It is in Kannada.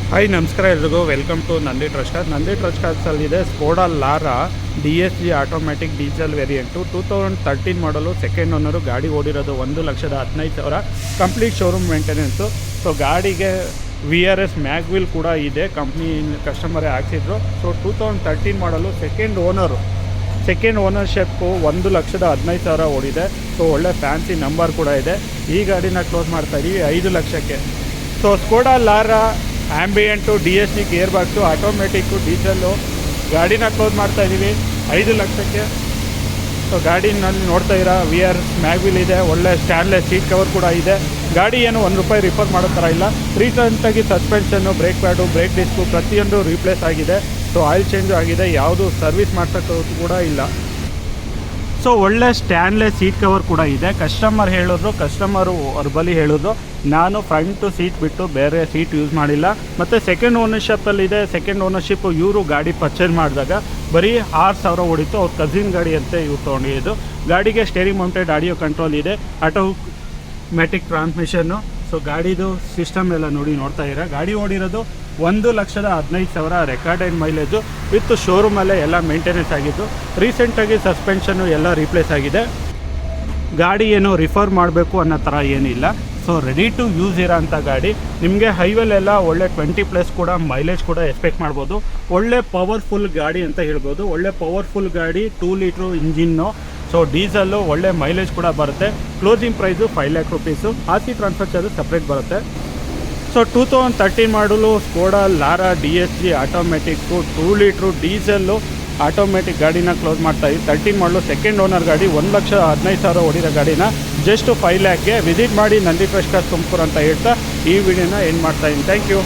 ಹಾಯ್ ನಮಸ್ಕಾರ ಎಲ್ರಿಗೂ welcome to Nandi trust cars. Nandi trust ಕಾರ್ಸಲ್ಲಿದೆ Skoda Laura DSG automatic diesel variant 2013 ಮಾಡಲು ಸೆಕೆಂಡ್ ಓನರು. ಗಾಡಿ ಓಡಿರೋದು 1,15,000 ಕಂಪ್ಲೀಟ್ ಶೋರೂಮ್ ಮೇಂಟೆನೆನ್ಸು. ಸೊ ಗಾಡಿಗೆ VRS ಮ್ಯಾಗ್ವಿಲ್ ಕೂಡ ಇದೆ, ಕಂಪ್ನಿ ಕಸ್ಟಮರೇ ಹಾಕ್ಸಿದ್ರು. ಸೊ 2013 ಮಾಡಲು ಸೆಕೆಂಡ್ ಓನರ್ಶಿಪ್ಪು 1,15,000 ಓಡಿದೆ. ಸೊ ಒಳ್ಳೆ ಫ್ಯಾನ್ಸಿ ನಂಬರ್ ಕೂಡ ಇದೆ. ಈ ಗಾಡಿನ ಕ್ಲೋಸ್ ಮಾಡ್ತಾಯಿದ್ದೀವಿ 5 ಲಕ್ಷಕ್ಕೆ. So Skoda Laura ambient DSG gear box automatic diesel ಗಾಡಿನ ಕ್ಲೋಸ್ ಮಾಡ್ತಾಯಿದ್ದೀವಿ 5 ಲಕ್ಷಕ್ಕೆ. ಸೊ ಗಾಡಿನಲ್ಲಿ ನೋಡ್ತಾ ಇರೋ VRS ಮ್ಯಾಗ್ವಿಲ್ ಇದೆ, ಒಳ್ಳೆ ಸ್ಟ್ಯಾನ್ಲೆಸ್ ಸೀಟ್ ಕವರ್ ಕೂಡ ಇದೆ. ಗಾಡಿ ಏನು ₹1 ರಿಪೇರ್ ಮಾಡೋ ಥರ ಇಲ್ಲ. ರೀಸೆಂಟಾಗಿ suspension, brake pad, brake disc ಪ್ರತಿಯೊಂದು ರೀಪ್ಲೇಸ್ ಆಗಿದೆ. ಸೊ ಆಯಿಲ್ ಚೇಂಜು ಆಗಿದೆ, ಯಾವುದು ಸರ್ವಿಸ್ ಮಾಡ್ಸೋಕ್ಕೂ ಕೂಡ ಇಲ್ಲ. ಸೊ ಒಳ್ಳೆ ಸ್ಟ್ಯಾನ್ಲೆಸ್ ಸೀಟ್ ಕವರ್ ಕೂಡ ಇದೆ. ಕಸ್ಟಮರು ಅವ್ರ ಬಳಿ ಹೇಳಿದ್ರು, ನಾನು ಫ್ರಂಟು ಸೀಟ್ ಬಿಟ್ಟು ಬೇರೆ ಸೀಟ್ ಯೂಸ್ ಮಾಡಿಲ್ಲ. ಮತ್ತು ಸೆಕೆಂಡ್ ಓನರ್ಶಿಪ್ಪಲ್ಲಿದೆ. ಸೆಕೆಂಡ್ ಓನರ್ಶಿಪ್ಪು ಇವರು ಗಾಡಿ ಪರ್ಚೇಸ್ ಮಾಡಿದಾಗ ಬರೀ 6,000 ಓಡಿತ್ತು. ಅವ್ರ ಕಸಿನ್ ಗಾಡಿ ಅಂತ ಇವ್ರು ತೊಗೊಂಡಿದ್ದು. ಗಾಡಿಗೆ ಸ್ಟೇರಿಂಗ್ ಮೌಂಟೆಡ್ ಆಡಿಯೋ ಕಂಟ್ರೋಲ್ ಇದೆ, ಆಟೋಮ್ಯಾಟಿಕ್ ಟ್ರಾನ್ಸ್ಮಿಷನ್ನು. ಸೊ ಗಾಡಿದು ಸಿಸ್ಟಮ್ ಎಲ್ಲ ನೋಡ್ತಾ ಇರೋ. ಗಾಡಿ ಓಡಿರೋದು 1,15,000 ರೆಕಾರ್ಡೆಡ್ ಮೈಲೇಜು ವಿತ್ ಶೋರೂಮಲ್ಲೇ ಎಲ್ಲ ಮೇಂಟೆನೆನ್ಸ್ ಆಗಿದ್ದು. ರೀಸೆಂಟಾಗಿ ಸಸ್ಪೆನ್ಷನ್ನು ಎಲ್ಲ ರೀಪ್ಲೇಸ್ ಆಗಿದೆ. ಗಾಡಿ ಏನು ರಿಫರ್ ಮಾಡಬೇಕು ಅನ್ನೋ ಥರ ಏನಿಲ್ಲ. ಸೊ ರೆಡಿ ಟು ಯೂಸ್ ಇರೋ ಅಂಥ ಗಾಡಿ. ನಿಮಗೆ ಹೈವೇಲೆಲ್ಲ ಒಳ್ಳೆ 20+ ಕೂಡ ಮೈಲೇಜ್ ಕೂಡ ಎಕ್ಸ್ಪೆಕ್ಟ್ ಮಾಡ್ಬೋದು. ಒಳ್ಳೆ ಪವರ್ಫುಲ್ ಗಾಡಿ ಅಂತ ಹೇಳ್ಬೋದು. ಒಳ್ಳೆ ಪವರ್ಫುಲ್ ಗಾಡಿ, 2 ಲೀಟ್ರು ಇಂಜಿನ್ನು. ಸೊ ಡೀಸೆಲ್ಲು ಒಳ್ಳೆ ಮೈಲೇಜ್ ಕೂಡ ಬರುತ್ತೆ. Closing price 5 lakh rupees. RC transfer charge separate ಬರುತ್ತೆ. ಸೊ 2013 ಮಾಡಲು Skoda Laura DSG automatic 2 litre diesel automatic ಗಾಡಿನ ಕ್ಲೋಸ್ ಮಾಡ್ತಾಯಿದ್ವಿ. 13 ಮಾಡಲು ಸೆಕೆಂಡ್ ಓನರ್ ಗಾಡಿ, 1,15,000 ಓಡಿರೋ ಗಾಡಿನ ಜಸ್ಟ್ 5 lakhಗೆ ವಿಸಿಟ್ ಮಾಡಿ ನಂದಿ ಟ್ರಸ್ಟ್ ಕಾರ್ಸ್ ತುಮಕೂರು ಅಂತ ಹೇಳ್ತಾ ಈ ವಿಡಿಯೋನ ಎಂಡ್ ಮಾಡ್ತಾಯಿದ್ದೀನಿ. Thank you.